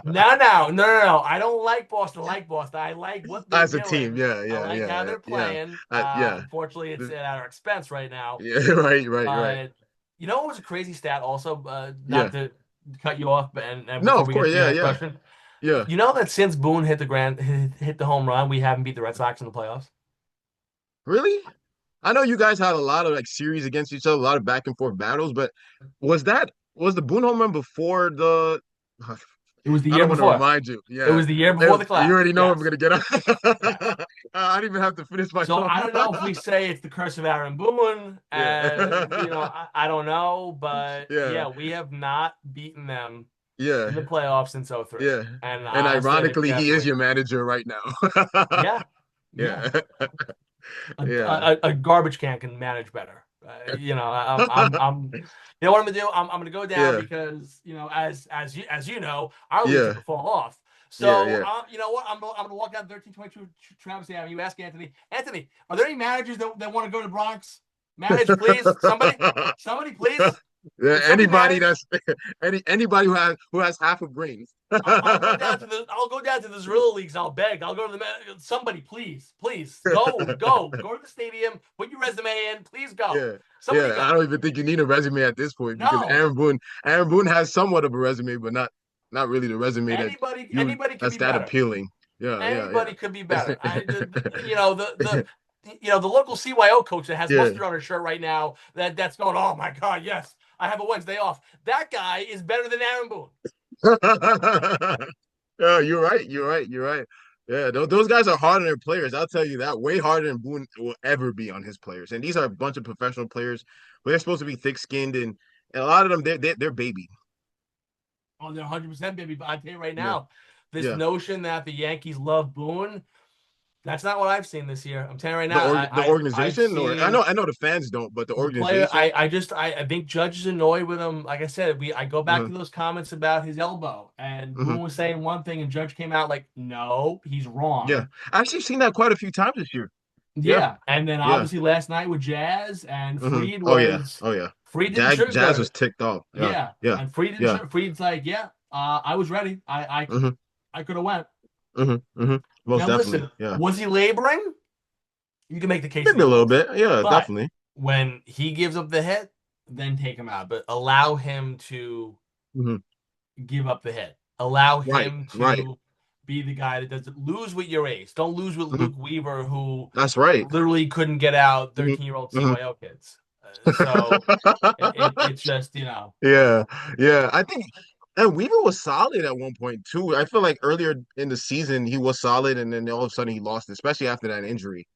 Speaker 2: No. I don't like Boston. Like Boston. I like what they're
Speaker 1: as a team.
Speaker 2: doing.
Speaker 1: Yeah,
Speaker 2: I
Speaker 1: yeah,
Speaker 2: like how
Speaker 1: yeah,
Speaker 2: they're
Speaker 1: yeah,
Speaker 2: playing.
Speaker 1: yeah.
Speaker 2: Unfortunately, it's
Speaker 1: The-
Speaker 2: at our expense right now.
Speaker 1: Yeah, right, right, right.
Speaker 2: But you know what was a crazy stat? Also, not
Speaker 1: Yeah.
Speaker 2: to cut you off, and
Speaker 1: No,
Speaker 2: before
Speaker 1: of
Speaker 2: we get
Speaker 1: course.
Speaker 2: to your
Speaker 1: Yeah,
Speaker 2: next
Speaker 1: yeah,
Speaker 2: question,
Speaker 1: yeah.
Speaker 2: you know that since Boone hit the home run, we haven't beat the Red Sox in the playoffs.
Speaker 1: Really? I know you guys had a lot of like series against each other, a lot of back and forth battles, but was the Boone home run before the?
Speaker 2: It was the
Speaker 1: I
Speaker 2: year
Speaker 1: don't want to
Speaker 2: before.
Speaker 1: remind you.
Speaker 2: It
Speaker 1: Yeah,
Speaker 2: was the year before the
Speaker 1: you
Speaker 2: collapse.
Speaker 1: already know I'm
Speaker 2: Yes.
Speaker 1: gonna get up.
Speaker 2: Yes.
Speaker 1: I don't even have to finish my
Speaker 2: So
Speaker 1: thought.
Speaker 2: I don't know if we say it's the curse of Aaron Boone, and
Speaker 1: Yeah,
Speaker 2: I don't know, but
Speaker 1: yeah,
Speaker 2: yeah, we have not beaten them
Speaker 1: yeah,
Speaker 2: in the playoffs since '03,
Speaker 1: yeah.
Speaker 2: and
Speaker 1: And
Speaker 2: I'll say that
Speaker 1: ironically, he is
Speaker 2: definitely,
Speaker 1: your manager right now.
Speaker 2: yeah, yeah,
Speaker 1: Yeah, yeah,
Speaker 2: a garbage can manage better. You know what I'm gonna do? I'm gonna go down
Speaker 1: yeah,
Speaker 2: because as you know, our league took
Speaker 1: yeah,
Speaker 2: a fall off.
Speaker 1: yeah,
Speaker 2: So
Speaker 1: yeah.
Speaker 2: you know what? I'm gonna walk down 1322 Travis Avenue. You ask Anthony. Anthony, are there any managers that want to go to Bronx? Manage, please. Somebody, please.
Speaker 1: Yeah,
Speaker 2: Can somebody
Speaker 1: anybody
Speaker 2: manage?
Speaker 1: that's anybody who has half a brain.
Speaker 2: I'll go down to the Zorilla leagues. I'll beg. I'll go to somebody, please go to the stadium. Put your resume in. Please go.
Speaker 1: Yeah,
Speaker 2: Somebody
Speaker 1: yeah. I
Speaker 2: go.
Speaker 1: don't even think you need a resume at this point because
Speaker 2: No,
Speaker 1: Aaron Boone has somewhat of a resume, but not really the resume
Speaker 2: anybody could
Speaker 1: that's
Speaker 2: be
Speaker 1: that
Speaker 2: better.
Speaker 1: appealing. Yeah, yeah,
Speaker 2: Anybody could be better.
Speaker 1: yeah.
Speaker 2: The local CYO coach that has
Speaker 1: Yeah.
Speaker 2: mustard on his shirt right now that's going. Oh my God, yes, I have a Wednesday off. That guy is better than Aaron Boone.
Speaker 1: Yeah, you're right. You're right. You're right. Yeah, those guys are harder than players. I'll tell you that. Way harder than Boone will ever be on his players. And these are a bunch of professional players, but they're supposed to be thick-skinned, and a lot of them they're baby.
Speaker 2: Oh, they're 100% baby. But I tell you right
Speaker 1: Yeah,
Speaker 2: now, this
Speaker 1: yeah.
Speaker 2: notion that the Yankees love Boone, that's not what I've seen this year. I'm telling you right now,
Speaker 1: The
Speaker 2: I've
Speaker 1: organization, or I
Speaker 2: seen
Speaker 1: know the fans don't, but the
Speaker 2: the player.
Speaker 1: organization.
Speaker 2: I think Judge is annoyed with him. Like I said, I go back
Speaker 1: Hmm.
Speaker 2: to those comments about his elbow, and
Speaker 1: Hmm.
Speaker 2: Boone was saying one thing, and Judge came out like, no, he's
Speaker 1: Yeah,
Speaker 2: wrong.
Speaker 1: I actually seen that quite a few times this year. Yeah,
Speaker 2: Yeah, and then
Speaker 1: yeah.
Speaker 2: obviously last night with Jazz and
Speaker 1: Hmm. Oh yeah, oh yeah.
Speaker 2: Freed didn't sugarcoat
Speaker 1: Jazz was
Speaker 2: it.
Speaker 1: ticked off. Yeah,
Speaker 2: Yeah,
Speaker 1: yeah,
Speaker 2: and Freed didn't
Speaker 1: yeah.
Speaker 2: Freed's like, yeah, I was ready.
Speaker 1: Hmm.
Speaker 2: I could have went.
Speaker 1: Hmm. Hmm. Most
Speaker 2: Now
Speaker 1: definitely.
Speaker 2: listen,
Speaker 1: Yeah,
Speaker 2: was he laboring? You can make the case that
Speaker 1: maybe
Speaker 2: he
Speaker 1: a little
Speaker 2: was,
Speaker 1: bit. Yeah,
Speaker 2: but
Speaker 1: definitely.
Speaker 2: when he gives up the hit, then take him out. But allow him to
Speaker 1: Hmm.
Speaker 2: give up the hit. Allow
Speaker 1: Right,
Speaker 2: him
Speaker 1: right.
Speaker 2: to be the guy that doesn't lose with your ace. Don't lose with
Speaker 1: Hmm.
Speaker 2: Luke Weaver, who
Speaker 1: That's right.
Speaker 2: literally couldn't get out
Speaker 1: Hmm.
Speaker 2: 13-year-old
Speaker 1: Hmm.
Speaker 2: CYO kids. So it's just,
Speaker 1: Yeah, yeah. I think, and Weaver was solid at one point too. I feel like earlier in the season he was solid, and then all of a sudden he lost, especially after that injury.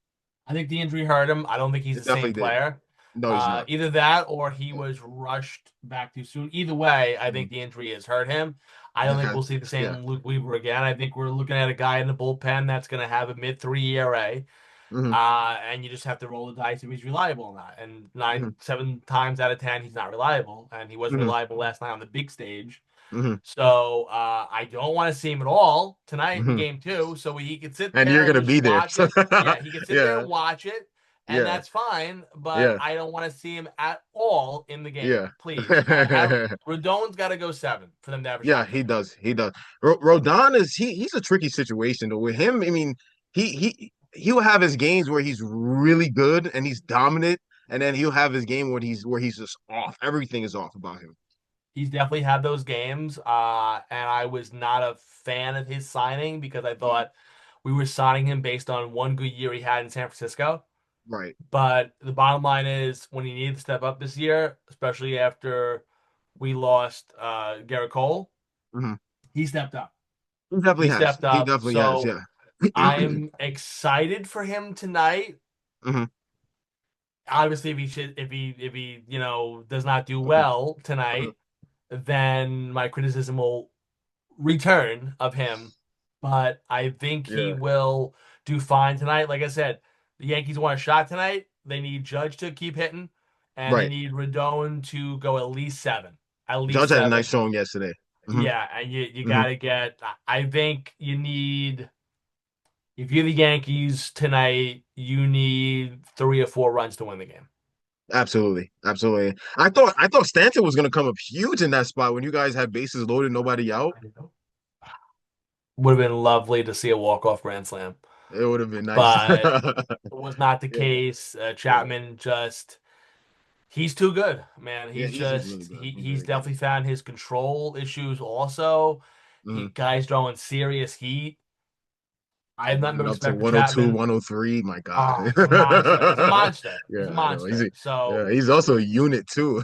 Speaker 2: I think the injury hurt him. I don't think he's
Speaker 1: It
Speaker 2: the same
Speaker 1: definitely did.
Speaker 2: player.
Speaker 1: No, he's not.
Speaker 2: Either that or he was rushed back too soon. Either way, I
Speaker 1: Mhm.
Speaker 2: think the injury has hurt him. I don't think
Speaker 1: Okay.
Speaker 2: we'll see the
Speaker 1: Yeah.
Speaker 2: same Luke Weaver again. I think we're looking at a guy in the bullpen that's going to have a mid 3 ERA.
Speaker 1: Hmm.
Speaker 2: And you just have to roll the dice if he's reliable or not. And
Speaker 1: Hmm.
Speaker 2: 7 times out of 10, he's not reliable. And he wasn't
Speaker 1: Hmm.
Speaker 2: reliable last night on the big stage.
Speaker 1: Hmm.
Speaker 2: So I don't want to see him at all tonight in
Speaker 1: Hmm.
Speaker 2: game 2. So he could sit
Speaker 1: And
Speaker 2: there
Speaker 1: you're
Speaker 2: and
Speaker 1: gonna
Speaker 2: just
Speaker 1: be there.
Speaker 2: watch it. Yeah, he could sit there
Speaker 1: Yeah.
Speaker 2: and watch it, and
Speaker 1: Yeah.
Speaker 2: that's fine. But
Speaker 1: Yeah.
Speaker 2: I don't want to see him at all in the game.
Speaker 1: Yeah.
Speaker 2: Please, have Rodon's got to go 7 for them to have a
Speaker 1: Yeah,
Speaker 2: shot
Speaker 1: he
Speaker 2: tonight.
Speaker 1: does. He does. Rodon is he's a tricky situation though. With him, I mean, he'll have his games where he's really good and he's dominant, and then he'll have his game where he's just off. Everything is off about him.
Speaker 2: He's definitely had those games, and I was not a fan of his signing because I
Speaker 1: Mhm.
Speaker 2: thought we were signing him based on one good year he had in San Francisco.
Speaker 1: Right.
Speaker 2: But the bottom line is when he needed to step up this year, especially after we lost Garrett Cole,
Speaker 1: Hmm.
Speaker 2: he stepped up.
Speaker 1: He definitely
Speaker 2: He
Speaker 1: has.
Speaker 2: stepped
Speaker 1: He
Speaker 2: up.
Speaker 1: definitely has.
Speaker 2: So
Speaker 1: Yeah.
Speaker 2: I'm excited for him tonight.
Speaker 1: Hmm.
Speaker 2: Obviously, if he does not do well
Speaker 1: Hmm.
Speaker 2: tonight, then my criticism will return of him. But I think he
Speaker 1: Yeah.
Speaker 2: will do fine tonight. Like I said, the Yankees want a shot tonight. They need Judge to keep hitting, and they
Speaker 1: Right.
Speaker 2: need Rodon to go at least 7. At least
Speaker 1: Judge had a
Speaker 2: 7.
Speaker 1: nice showing yesterday. Hmm.
Speaker 2: Yeah, and you
Speaker 1: Hmm.
Speaker 2: got to get. I think you need. If you're the Yankees tonight, you need 3 or 4 runs to win the game.
Speaker 1: Absolutely. Absolutely. I thought Stanton was gonna come up huge in that spot when you guys had bases loaded, nobody out.
Speaker 2: Would have been lovely to see a walk-off grand slam,
Speaker 1: It would have been nice.
Speaker 2: but it was not the
Speaker 1: Yeah.
Speaker 2: case.
Speaker 1: Yeah.
Speaker 2: Chapman just he's too good, man.
Speaker 1: Yeah,
Speaker 2: He's
Speaker 1: he's really
Speaker 2: just
Speaker 1: good. He's
Speaker 2: he's
Speaker 1: really good.
Speaker 2: definitely found his control issues also.
Speaker 1: Hmm.
Speaker 2: Guys throwing serious heat. I have nothing but
Speaker 1: Got up to
Speaker 2: respect for
Speaker 1: 102,
Speaker 2: Chapman.
Speaker 1: 103. My God.
Speaker 2: Oh, he's a monster. He's a monster. He's
Speaker 1: Yeah,
Speaker 2: a
Speaker 1: I know.
Speaker 2: monster. So
Speaker 1: Yeah, he's also a unit too.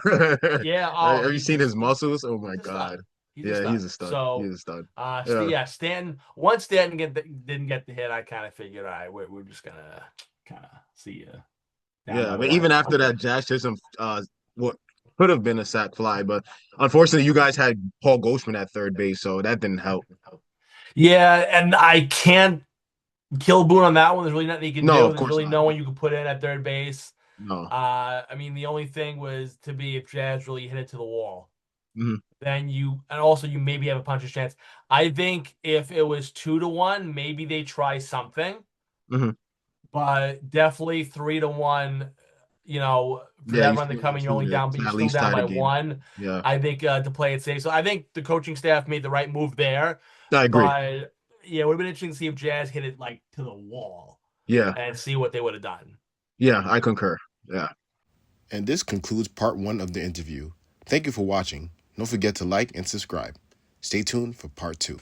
Speaker 2: yeah, oh,
Speaker 1: Have you seen his muscles? Oh my
Speaker 2: he's a
Speaker 1: God.
Speaker 2: stud. He's a
Speaker 1: Yeah, he's
Speaker 2: stud.
Speaker 1: a stud. He's
Speaker 2: So
Speaker 1: a stud. Yeah.
Speaker 2: Yeah, Stanton. Once Stanton didn't get the hit, I kind of figured, all right, we're just gonna kind of see you down
Speaker 1: Yeah,
Speaker 2: the
Speaker 1: but even
Speaker 2: line.
Speaker 1: after that, Jazz hit some what could have been a sack fly, but unfortunately, you guys had Paul Goldschmidt at third base, so that didn't help.
Speaker 2: Yeah, and I can't kill Boone on that one. There's really nothing he can
Speaker 1: No,
Speaker 2: do.
Speaker 1: of
Speaker 2: There's
Speaker 1: course
Speaker 2: really
Speaker 1: not.
Speaker 2: no one you can put in at third base.
Speaker 1: No.
Speaker 2: I mean, the only thing was to be if Jazz really hit it to the wall.
Speaker 1: Hmm.
Speaker 2: Then and also you maybe have a puncher's chance. I think if it was 2-1, maybe they try something,
Speaker 1: Hmm.
Speaker 2: but definitely 3-1. For
Speaker 1: Yeah,
Speaker 2: that
Speaker 1: you
Speaker 2: run to
Speaker 1: still
Speaker 2: come
Speaker 1: need
Speaker 2: and you're only down, but
Speaker 1: to
Speaker 2: you're
Speaker 1: at
Speaker 2: still
Speaker 1: least
Speaker 2: down
Speaker 1: tie the
Speaker 2: by
Speaker 1: game.
Speaker 2: 1.
Speaker 1: Yeah,
Speaker 2: I think to play it safe. So I think the coaching staff made the right move there,
Speaker 1: I agree.
Speaker 2: but yeah, it would have been interesting to see if Jazz hit it like to the wall
Speaker 1: Yeah,
Speaker 2: and see what they would have done.
Speaker 1: yeah, I concur. Yeah. And this concludes part one of the interview. Thank you for watching. Don't forget to like and subscribe. Stay tuned for part two.